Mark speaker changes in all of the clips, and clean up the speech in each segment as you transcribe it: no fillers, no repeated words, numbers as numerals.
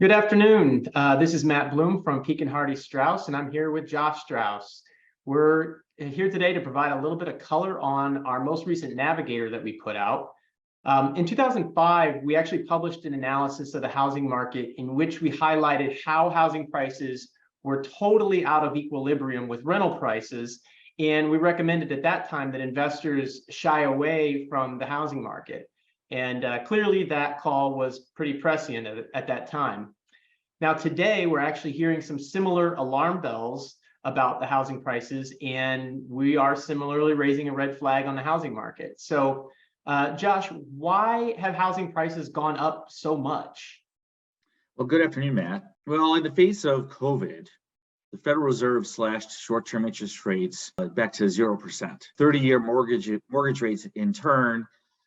Speaker 1: Good afternoon. This is Matt Bloom from Pekin Hardy Strauss, and I'm here with Josh Strauss. We're here today to provide a little bit of color on our most recent Navigator that we put out. In 2005, we actually published an analysis of the housing market in which we highlighted how housing prices were totally out of equilibrium with rental prices. And we recommended at that time that investors shy away from the housing market. And clearly that call was pretty prescient at that time. Now today, we're actually hearing some similar alarm bells about the housing prices, and we are similarly raising a red flag on the housing market. So Josh, why have housing prices gone up so much?
Speaker 2: Well, good afternoon, Matt. Well, in the face of COVID, the Federal Reserve slashed short-term interest rates back to 0%. 30-year mortgage rates, in turn,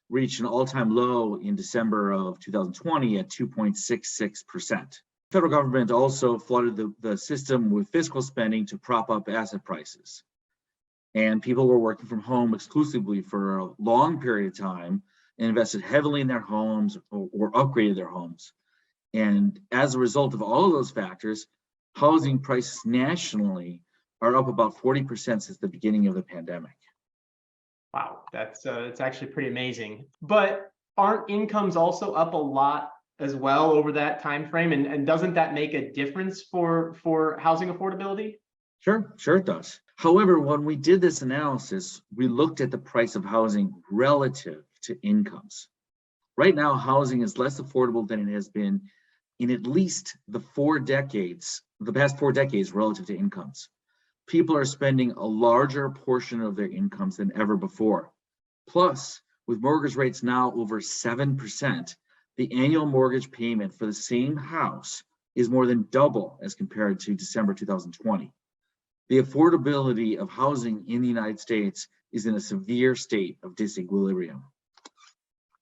Speaker 2: reached an all-time low in December of 2020 at 2.66%. The federal government also flooded the system with fiscal spending to prop up asset prices. And people were working from home exclusively for a long period of time and invested heavily in their homes or upgraded their homes. And as a result of all of those factors, housing prices nationally are up about 40% since the beginning of the pandemic.
Speaker 1: Wow, that's actually pretty amazing. But aren't incomes also up a lot as well over that time frame? And doesn't that make a difference for housing affordability?
Speaker 2: Sure it does. However, when we did this analysis, we looked at the price of housing relative to incomes. Right now, housing is less affordable than it has been in at least the past 4 decades relative to incomes. People are spending a larger portion of their incomes than ever before. Plus, with mortgage rates now over 7%, the annual mortgage payment for the same house is more than double as compared to December 2020. The affordability of housing in the United States is in a severe state of disequilibrium.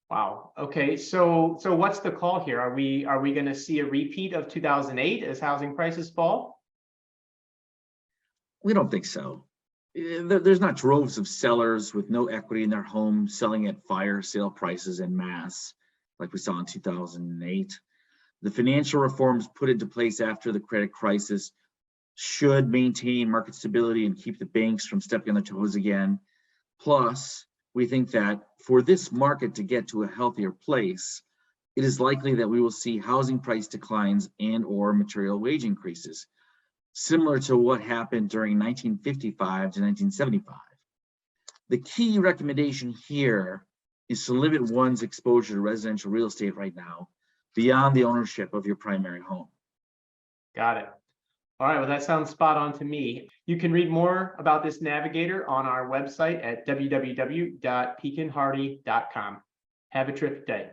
Speaker 1: Wow. Okay. So what's the call here? Are we going to see a repeat of 2008 as housing prices fall?
Speaker 2: We don't think so. There's not droves of sellers with no equity in their home selling at fire sale prices en masse, like we saw in 2008. The financial reforms put into place after the credit crisis should maintain market stability and keep the banks from stepping on their toes again. Plus, we think that for this market to get to a healthier place, it is likely that we will see housing price declines and/or material wage increases, similar to what happened during 1955 to 1975. The key recommendation here is to limit one's exposure to residential real estate right now beyond the ownership of your primary home.
Speaker 1: Got it. All right, well, that sounds spot on to me. You can read more about this Navigator on our website at www.pekinhardy.com. Have a terrific day.